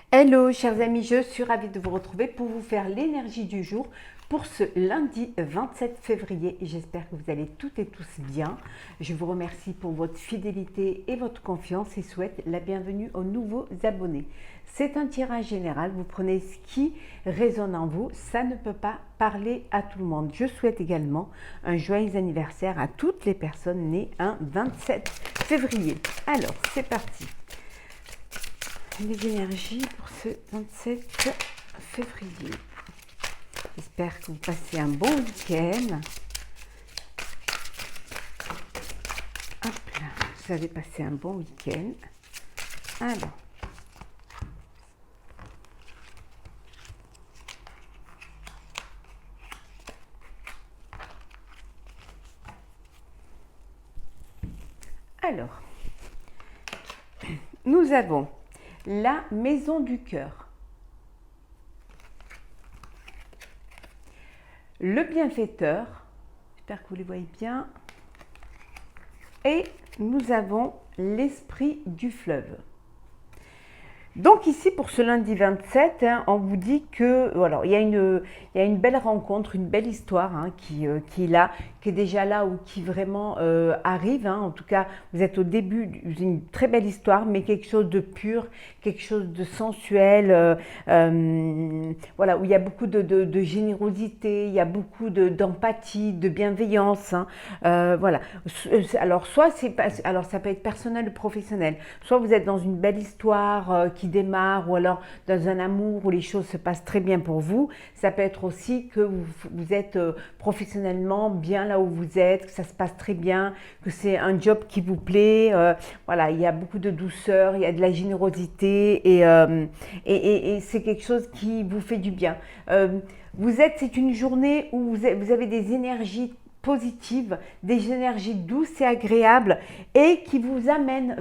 Hello chers amis, je suis ravie de vous retrouver pour vous faire l'énergie du jour pour ce lundi 27 février. J'espère que vous allez toutes et tous bien. Je vous remercie pour votre fidélité et votre confiance et souhaite la bienvenue aux nouveaux abonnés. C'est un tirage général, vous prenez ce qui résonne en vous, ça ne peut pas parler à tout le monde. Je souhaite également un joyeux anniversaire à toutes les personnes nées un 27 février. Alors, c'est parti. Les énergies pour ce 27 février. J'espère que vous passez un bon week-end. Hop là, vous avez passé un bon week-end. Alors, nous avons la maison du cœur, le bienfaiteur, j'espère que vous les voyez bien, et nous avons l'esprit du fleuve. Donc ici, pour ce lundi 27, on vous dit que voilà, il y a une belle rencontre, une belle histoire qui est là, qui est déjà là ou qui vraiment arrive. En tout cas, vous êtes au début d'une très belle histoire, mais quelque chose de pur, quelque chose de sensuel, voilà, où il y a beaucoup de générosité, il y a beaucoup d'empathie, de bienveillance. Voilà. Alors, alors ça peut être personnel ou professionnel. Soit vous êtes dans une belle histoire qui démarre, ou alors dans un amour où les choses se passent très bien pour vous. Ça peut être aussi que vous êtes professionnellement bien là où vous êtes, que ça se passe très bien, que c'est un job qui vous plaît. Voilà, il y a beaucoup de douceur, il y a de la générosité et c'est quelque chose qui vous fait du bien. C'est une journée où vous avez des énergies positives, des énergies douces et agréables et qui vous amènent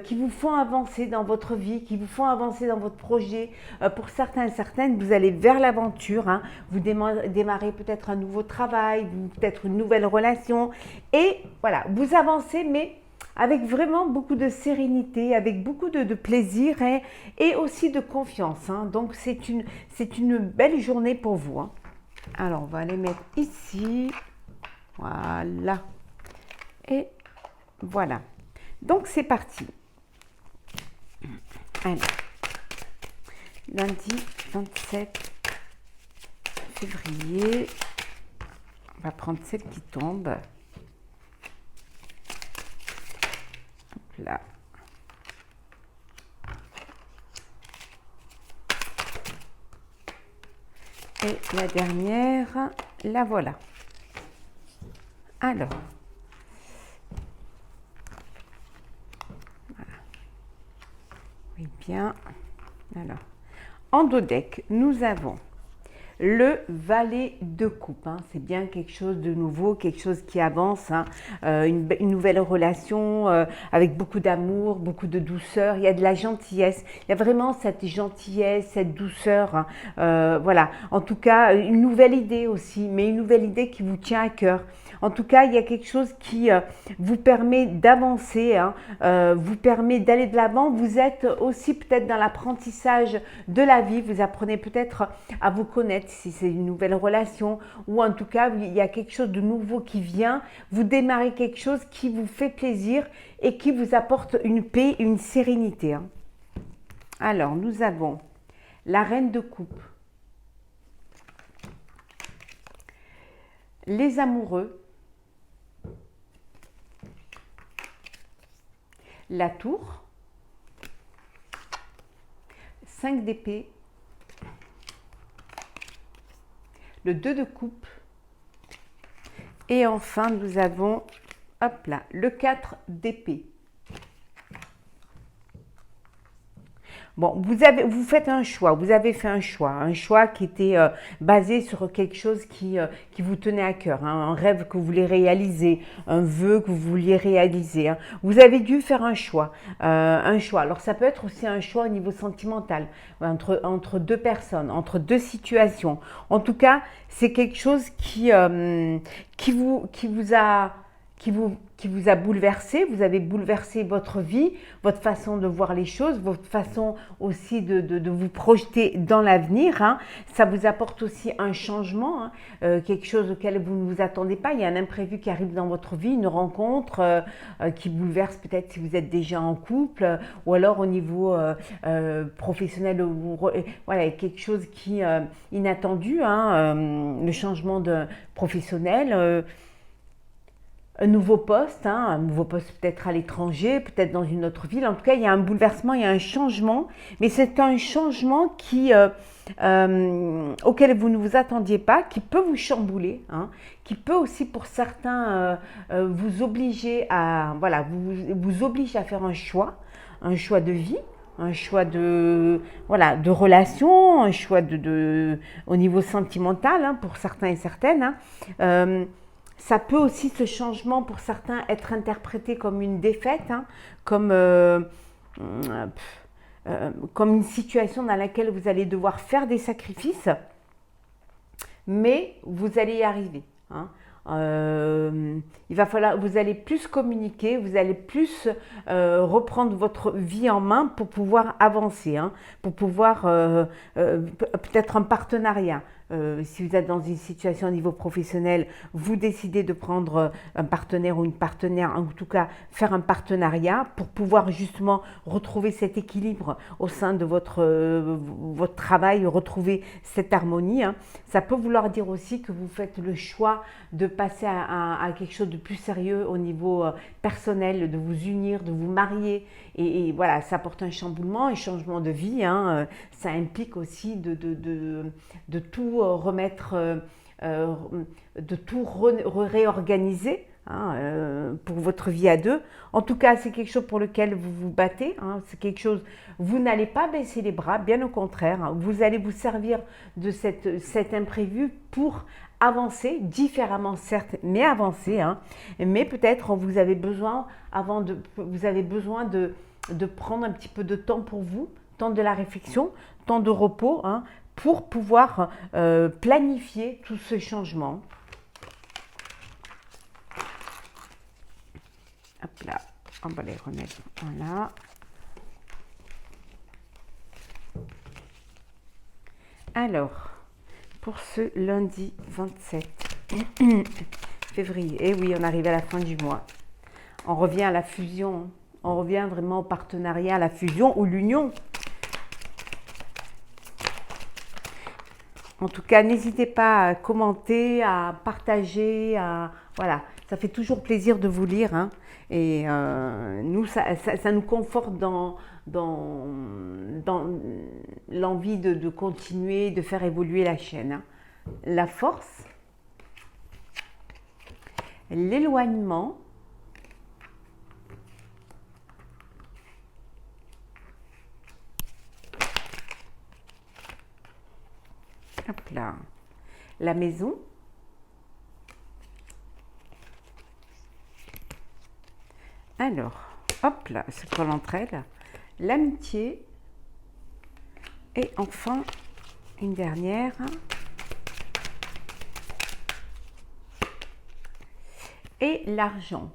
qui vous font avancer dans votre vie, qui vous font avancer dans votre projet. Pour certains et certaines, vous allez vers l'aventure, vous démarrez peut-être un nouveau travail, peut-être une nouvelle relation et voilà, vous avancez mais avec vraiment beaucoup de sérénité, avec beaucoup de plaisir et aussi de confiance. Donc c'est une belle journée pour vous. Alors, on va les mettre ici. Voilà. Et voilà. Donc, c'est parti. Alors, lundi 27 février. On va prendre celle qui tombe. Hop là. Et la dernière, la voilà. Alors, voilà. Oui, bien. Alors, en dos deck, nous avons le valet de coupe, c'est bien quelque chose de nouveau, quelque chose qui avance, une nouvelle relation avec beaucoup d'amour, beaucoup de douceur, il y a de la gentillesse, il y a vraiment cette gentillesse, cette douceur, voilà. En tout cas, une nouvelle idée aussi, mais une nouvelle idée qui vous tient à cœur. En tout cas, il y a quelque chose qui vous permet d'avancer, vous permet d'aller de l'avant. Vous êtes aussi peut-être dans l'apprentissage de la vie. Vous apprenez peut-être à vous connaître si c'est une nouvelle relation ou en tout cas, il y a quelque chose de nouveau qui vient. Vous démarrez quelque chose qui vous fait plaisir et qui vous apporte une paix, une sérénité. Alors, nous avons la reine de coupe, les amoureux, la tour, 5 d'épée, le 2 de coupe et enfin nous avons, hop là, le 4 d'épée. Bon, vous faites un choix, vous avez fait un choix qui était basé sur quelque chose qui vous tenait à cœur, un rêve que vous voulez réaliser, un vœu que vous vouliez réaliser. Vous avez dû faire un choix. Alors ça peut être aussi un choix au niveau sentimental, entre deux personnes, entre deux situations. En tout cas, c'est quelque chose qui vous a qui vous a bouleversé, vous avez bouleversé votre vie, votre façon de voir les choses, votre façon aussi de vous projeter dans l'avenir. Hein. Ça vous apporte aussi un changement, hein, quelque chose auquel vous ne vous attendez pas. Il y a un imprévu qui arrive dans votre vie, une rencontre qui bouleverse peut-être si vous êtes déjà en couple, ou alors au niveau professionnel, voilà, quelque chose qui inattendu, hein, le changement de professionnel. Un nouveau poste peut-être à l'étranger, peut-être dans une autre ville. En tout cas, il y a un bouleversement, il y a un changement, mais c'est un changement auquel vous ne vous attendiez pas, qui peut vous chambouler, hein, qui peut aussi pour certains vous obliger à, voilà, vous oblige à faire un choix de vie, un choix de, voilà, de relation, un choix au niveau sentimental, hein, pour certains et certaines. Hein. Ça peut aussi, ce changement, pour certains, être interprété comme une défaite, hein, comme une situation dans laquelle vous allez devoir faire des sacrifices, mais vous allez y arriver. Hein. Il va falloir, vous allez plus communiquer, vous allez plus reprendre votre vie en main pour pouvoir avancer, hein, pour pouvoir peut-être un partenariat. Si vous êtes dans une situation au niveau professionnel, vous décidez de prendre un partenaire ou une partenaire, en tout cas faire un partenariat pour pouvoir justement retrouver cet équilibre au sein de votre travail, retrouver cette harmonie. Hein. Ça peut vouloir dire aussi que vous faites le choix de passer à quelque chose de plus sérieux au niveau personnel, de vous unir, de vous marier. Et voilà, ça apporte un chamboulement, un changement de vie. Hein. Ça implique aussi de tout remettre, de tout réorganiser, hein, pour votre vie à deux. En tout cas, c'est quelque chose pour lequel vous vous battez. Hein. C'est quelque chose, vous n'allez pas baisser les bras, bien au contraire. Hein. Vous allez vous servir de cet imprévu pour avancer, différemment certes, mais avancer. Hein. Mais peut-être vous avez besoin, de prendre un petit peu de temps pour vous, temps de la réflexion, temps de repos, hein, pour pouvoir planifier tout ce changement. Hop là, on va les remettre. Voilà. Alors, pour ce lundi 27 février, et oui, on arrive à la fin du mois. On revient à la fusion, on revient vraiment au partenariat, à la fusion ou l'union. En tout cas, n'hésitez pas à commenter, à partager, voilà, ça fait toujours plaisir de vous lire, hein. Et nous, ça nous conforte dans l'envie de continuer, de faire évoluer la chaîne. Hein. La force, l'éloignement, hop là, la maison, alors, hop là, ce qu'on entre elles, l'amitié, et enfin, une dernière, et l'argent.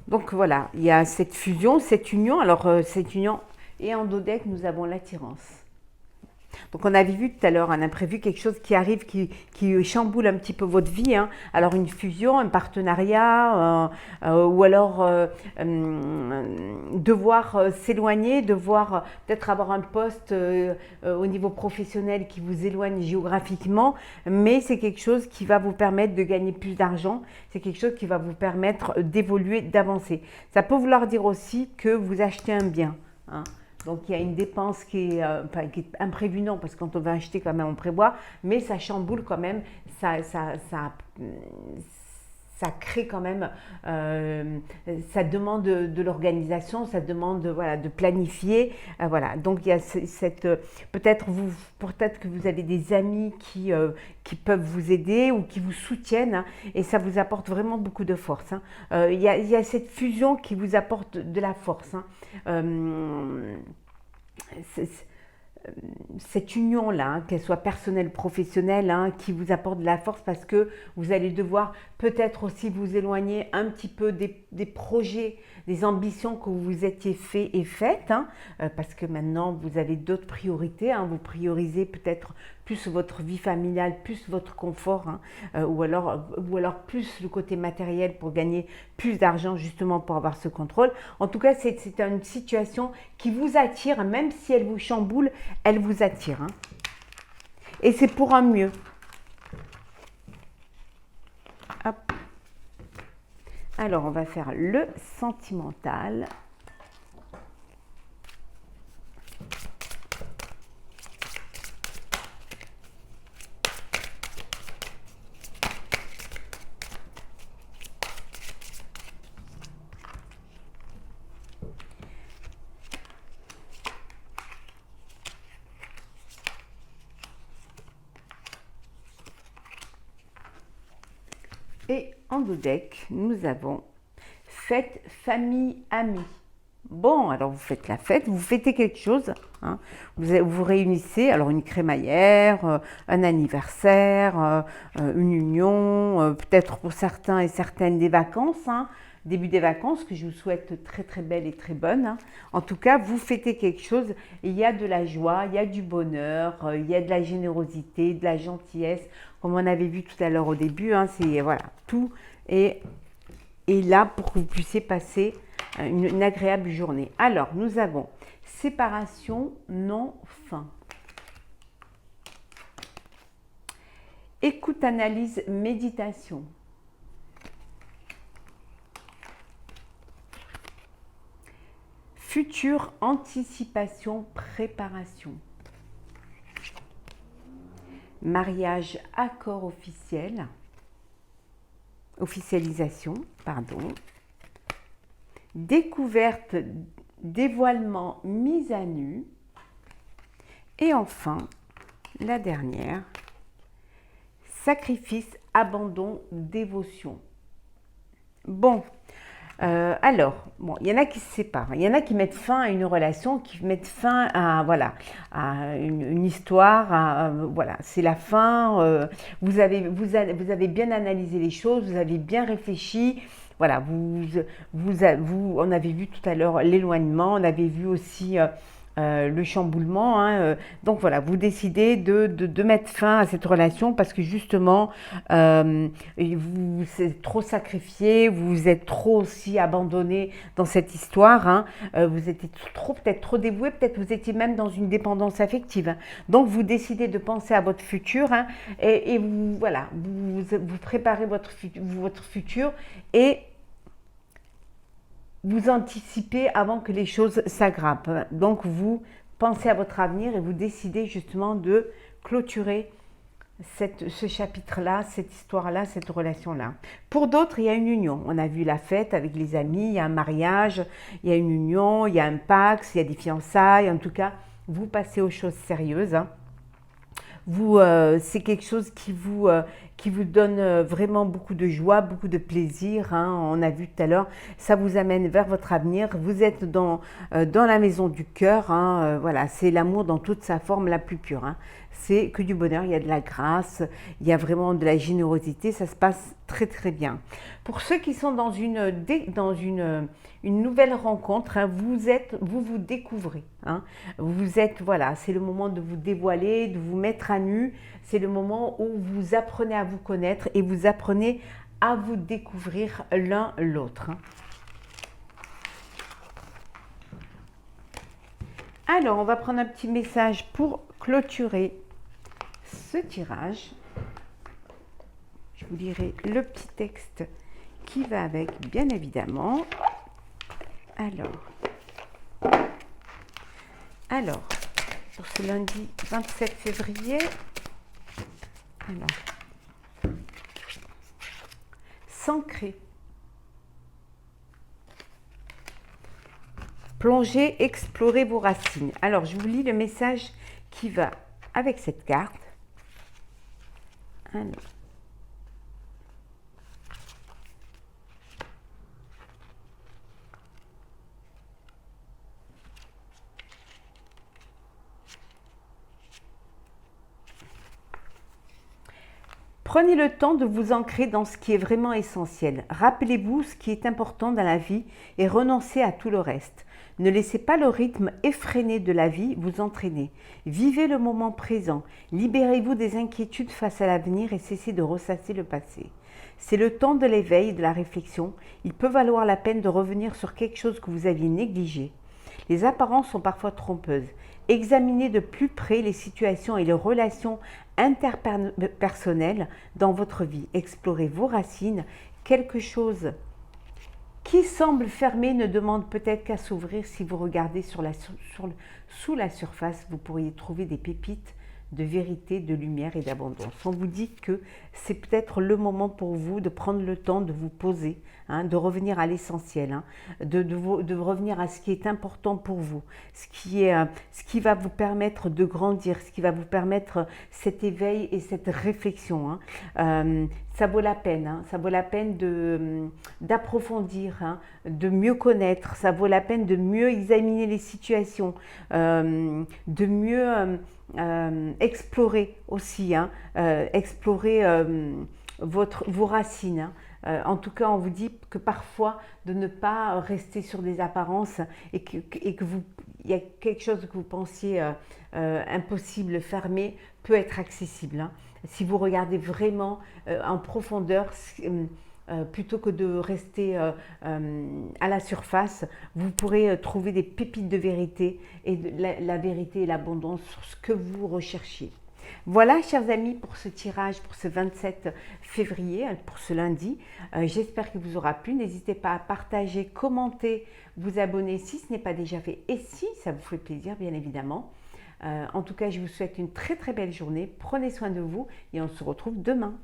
Donc voilà, il y a cette fusion, cette union. Alors cette union, et en dos deck, nous avons l'attirance. Donc on avait vu tout à l'heure un imprévu, quelque chose qui arrive, qui chamboule un petit peu votre vie. Hein. Alors une fusion, un partenariat, ou alors devoir s'éloigner, devoir peut-être avoir un poste au niveau professionnel qui vous éloigne géographiquement, mais c'est quelque chose qui va vous permettre de gagner plus d'argent, c'est quelque chose qui va vous permettre d'évoluer, d'avancer. Ça peut vouloir dire aussi que vous achetez un bien. Hein. Donc, il y a une dépense qui est imprévue, non, parce que quand on va acheter, quand même, on prévoit, mais ça chamboule quand même, ça crée quand même, ça demande de l'organisation, ça demande voilà, de planifier. Voilà. Donc, il y a peut-être que vous avez des amis qui peuvent vous aider ou qui vous soutiennent, hein, et ça vous apporte vraiment beaucoup de force. Hein. Il y a cette fusion qui vous apporte de la force. Hein. cette union-là, hein, qu'elle soit personnelle, professionnelle, hein, qui vous apporte de la force parce que vous allez devoir peut-être aussi vous éloigner un petit peu des projets, des ambitions que vous vous étiez fait et faites, hein, parce que maintenant vous avez d'autres priorités, hein, vous priorisez peut-être plus votre vie familiale, plus votre confort, hein, ou alors plus le côté matériel pour gagner plus d'argent justement pour avoir ce contrôle. En tout cas, c'est une situation qui vous attire, même si elle vous chamboule, elle vous attire. Hein. Et c'est pour un mieux. Hop. Alors, on va faire le sentimental. Et en dos deck, nous avons fête, famille, amis. Bon, alors vous faites la fête, vous fêtez quelque chose, hein. Vous réunissez, alors une crémaillère, un anniversaire, une union, peut-être pour certains et certaines des vacances, hein, début des vacances, que je vous souhaite très très belle et très bonne. Hein. En tout cas, vous fêtez quelque chose, il y a de la joie, il y a du bonheur, il y a de la générosité, de la gentillesse, comme on avait vu tout à l'heure au début, hein, c'est voilà, tout est là pour que vous puissiez passer une agréable journée. Alors, nous avons séparation, non, fin. Écoute, analyse, méditation. Futur, anticipation, préparation. Mariage, accord officiel. Officialisation, pardon. Découverte, dévoilement, mise à nu. Et enfin, la dernière, sacrifice, abandon, dévotion. Bon, alors, bon, il y en a qui se séparent, il y en a qui mettent fin à une relation, qui mettent fin à, voilà, à une histoire, voilà, c'est la fin, vous avez bien analysé les choses, vous avez bien réfléchi, voilà, on avait vu tout à l'heure l'éloignement, on avait vu aussi le chamboulement, hein, donc voilà, vous décidez de mettre fin à cette relation parce que justement, vous vous êtes trop sacrifié, vous vous êtes trop aussi abandonné dans cette histoire, hein, vous étiez peut-être trop dévoué, peut-être vous étiez même dans une dépendance affective. Hein. Donc vous décidez de penser à votre futur, hein, et vous, voilà, vous préparez votre futur et vous anticipez avant que les choses s'aggravent. Donc vous pensez à votre avenir et vous décidez justement de clôturer ce chapitre-là, cette histoire-là, cette relation-là. Pour d'autres, il y a une union. On a vu la fête avec les amis, il y a un mariage, il y a une union, il y a un pax, il y a des fiançailles. En tout cas, vous passez aux choses sérieuses. Hein. C'est quelque chose qui vous donne vraiment beaucoup de joie, beaucoup de plaisir. Hein. On a vu tout à l'heure, ça vous amène vers votre avenir. Vous êtes dans la maison du cœur. Hein. Voilà, c'est l'amour dans toute sa forme la plus pure. Hein. C'est que du bonheur, il y a de la grâce, il y a vraiment de la générosité. Ça se passe très très bien. Pour ceux qui sont dans une nouvelle rencontre, hein, vous découvrez. Hein. Vous êtes, voilà, c'est le moment de vous dévoiler, de vous mettre à nu. C'est le moment où vous apprenez à vous connaître et vous apprenez à vous découvrir l'un l'autre. Hein. Alors, on va prendre un petit message pour clôturer ce tirage. Je vous lirai le petit texte qui va avec, bien évidemment. Alors, pour ce lundi 27 février, s'ancrer. Plongez, explorez vos racines. Alors, je vous lis le message qui va avec cette carte. Alors. Prenez le temps de vous ancrer dans ce qui est vraiment essentiel. Rappelez-vous ce qui est important dans la vie et renoncez à tout le reste. Ne laissez pas le rythme effréné de la vie vous entraîner. Vivez le moment présent. Libérez-vous des inquiétudes face à l'avenir et cessez de ressasser le passé. C'est le temps de l'éveil et de la réflexion. Il peut valoir la peine de revenir sur quelque chose que vous aviez négligé. Les apparences sont parfois trompeuses. Examinez de plus près les situations et les relations interpersonnelles dans votre vie. Explorez vos racines. Quelque chose qui semble fermé ne demande peut-être qu'à s'ouvrir. Si vous regardez sous la surface, vous pourriez trouver des pépites de vérité, de lumière et d'abondance. On vous dit que c'est peut-être le moment pour vous de prendre le temps de vous poser, de revenir à l'essentiel, de revenir à ce qui est important pour vous, ce qui va vous permettre de grandir, ce qui va vous permettre cet éveil et cette réflexion. Ça vaut la peine, ça vaut la peine d'approfondir, de mieux connaître, ça vaut la peine de mieux examiner les situations, de mieux explorer aussi, explorer vos racines. En tout cas, on vous dit que parfois, de ne pas rester sur des apparences et que il y a quelque chose que vous pensiez impossible, fermé, peut être accessible. Si vous regardez vraiment en profondeur, plutôt que de rester à la surface, vous pourrez trouver des pépites de vérité et la vérité et l'abondance sur ce que vous recherchiez. Voilà, chers amis, pour ce tirage, pour ce 27 février, pour ce lundi. J'espère qu'il vous aura plu. N'hésitez pas à partager, commenter, vous abonner si ce n'est pas déjà fait et si ça vous fait plaisir, bien évidemment. En tout cas, je vous souhaite une très très belle journée. Prenez soin de vous et on se retrouve demain.